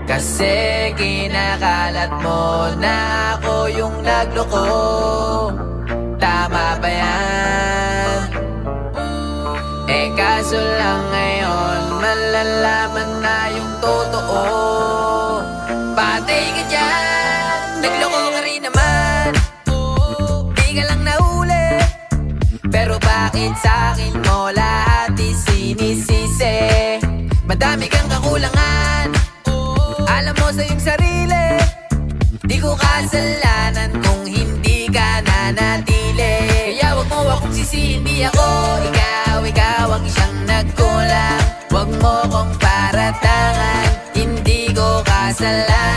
Kasi kinakalat mo na ako yung nagloko. Tama ba yan? Eh kaso lang ngayon malalaman na yung totoo. Patay ka dyan, nagloko ka rin naman. Di ka lang nahuli, pero bakit sa'kin mo lahat isinisisi? Madami kang kakulangan, alam mo sa iyong sarili. Di ko kasalanan kung hindi ka nanatili. Kaya wag mo akong sisihin, di ako ikaw ang isang nagkulang. Wag mo kong paratangan, hindi ko kasalanan.